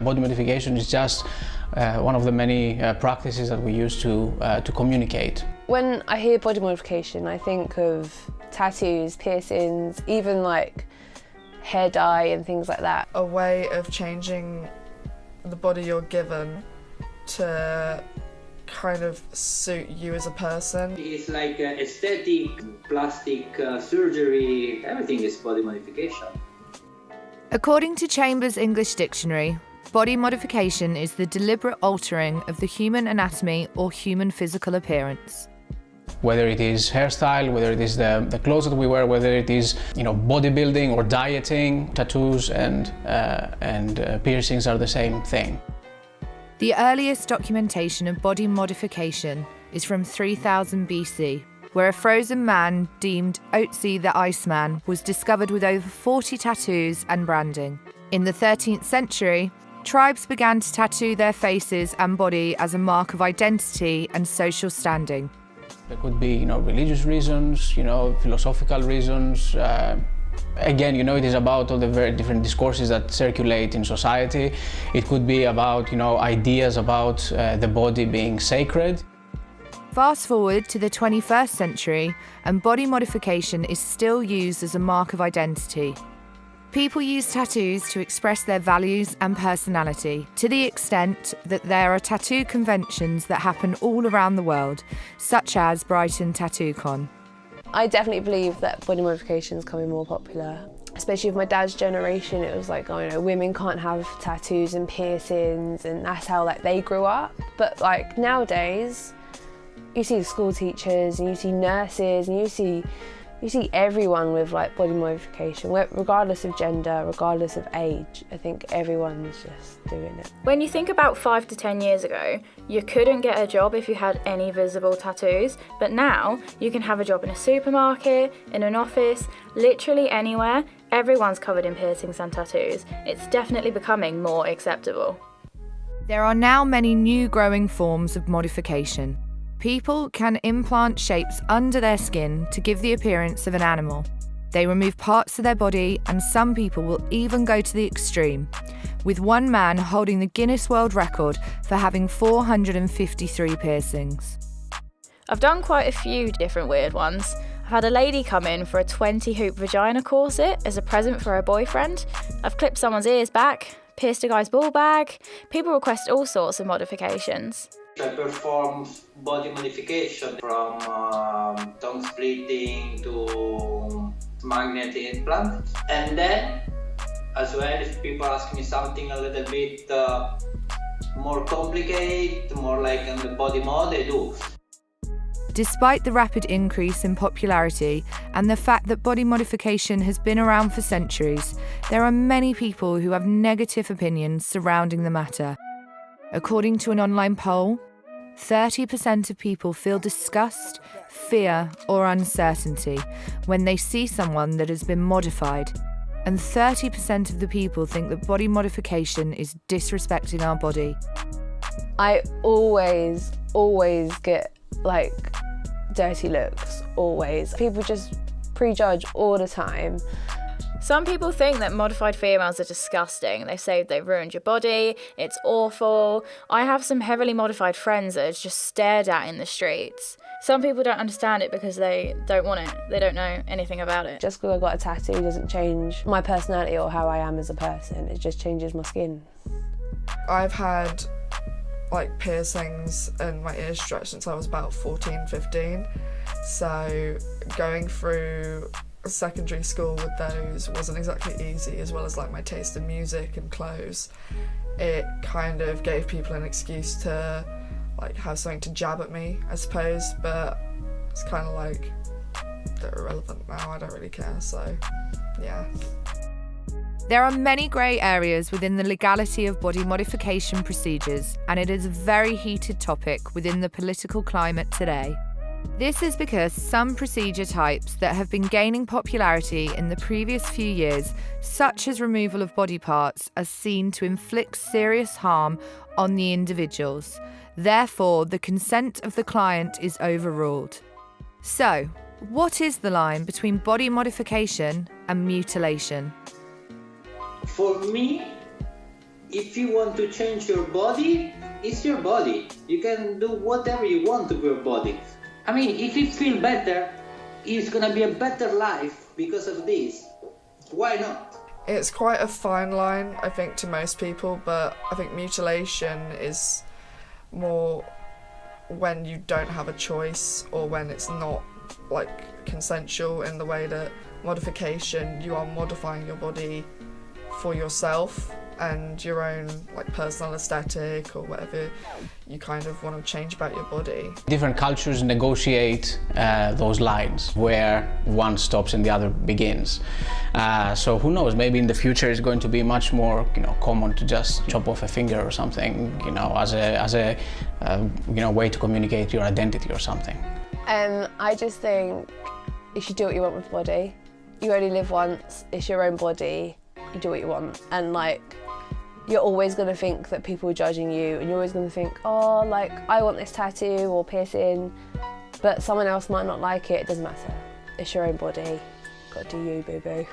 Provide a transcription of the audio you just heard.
Body modification is just one of the many practices that we use to communicate. When I hear body modification, I think of tattoos, piercings, even like hair dye and things like that. A way of changing the body you're given to kind of suit you as a person. It's like aesthetic, plastic surgery, everything is body modification. According to Chambers' English Dictionary, body modification is the deliberate altering of the human anatomy or human physical appearance. Whether it is hairstyle, whether it is the clothes that we wear, whether it is bodybuilding or dieting, tattoos and piercings are the same thing. The earliest documentation of body modification is from 3000 BC, where a frozen man deemed Otzi the Iceman was discovered with over 40 tattoos and branding. In the 13th century, tribes began to tattoo their faces and body as a mark of identity and social standing. There could be, religious reasons, philosophical reasons. Again, it is about all the very different discourses that circulate in society. It could be about, ideas about the body being sacred. Fast forward to the 21st century, and body modification is still used as a mark of identity. People use tattoos to express their values and personality, to the extent that there are tattoo conventions that happen all around the world, such as Brighton Tattoo Con. I definitely believe that body modification is becoming more popular. Especially with my dad's generation, it was like, women can't have tattoos and piercings, and that's how they grew up. But nowadays, you see school teachers and you see nurses and you see everyone with body modification, regardless of gender, regardless of age. I think everyone's just doing it. When you think about 5 to 10 years ago, you couldn't get a job if you had any visible tattoos, but now you can have a job in a supermarket, in an office, literally anywhere. Everyone's covered in piercings and tattoos. It's definitely becoming more acceptable. There are now many new growing forms of modification. People can implant shapes under their skin to give the appearance of an animal. They remove parts of their body, and some people will even go to the extreme, with one man holding the Guinness World Record for having 453 piercings. I've done quite a few different weird ones. I've had a lady come in for a 20-hoop vagina corset as a present for her boyfriend. I've clipped someone's ears back, pierced a guy's ball bag. People request all sorts of modifications. I perform body modification from tongue splitting to magnet implant. And then, as well, if people ask me something a little bit more complicated, more like in the body mod, I do. Despite the rapid increase in popularity and the fact that body modification has been around for centuries, there are many people who have negative opinions surrounding the matter. According to an online poll, 30% of people feel disgust, fear, or uncertainty when they see someone that has been modified, and 30% of the people think that body modification is disrespecting our body. I always get dirty looks, always. People just prejudge all the time. Some people think that modified females are disgusting. They say they've ruined your body, it's awful. I have some heavily modified friends that are just stared at in the streets. Some people don't understand it because they don't want it. They don't know anything about it. Just because I got a tattoo doesn't change my personality or how I am as a person. It just changes my skin. I've had piercings and my ears stretched since I was about 14, 15. So going through secondary school with those wasn't exactly easy, as well as my taste in music and clothes. It kind of gave people an excuse to have something to jab at me, I suppose, but it's kind of they're irrelevant now. I don't really care, so yeah. There are many grey areas within the legality of body modification procedures, and it is a very heated topic within the political climate today. This is because some procedure types that have been gaining popularity in the previous few years, such as removal of body parts, are seen to inflict serious harm on the individuals. Therefore, the consent of the client is overruled. So, what is the line between body modification and mutilation? For me, if you want to change your body, it's your body. You can do whatever you want to your body. I mean, if you feel better, it's gonna be a better life because of this. Why not? It's quite a fine line, I think, to most people, but I think mutilation is more when you don't have a choice or when it's not like consensual, in the way that modification, you are modifying your body for yourself and your own like personal aesthetic or whatever you kind of want to change about your body. Different cultures negotiate those lines where one stops and the other begins. So who knows, maybe in the future it's going to be much more, common to just chop off a finger or something, as a way to communicate your identity or something. I just think you should do what you want with the body. You only live once, it's your own body, you do what you want. And you're always going to think that people are judging you, and you're always going to think, oh, I want this tattoo or piercing, but someone else might not like it. It doesn't matter. It's your own body. Got to do you, boo-boo.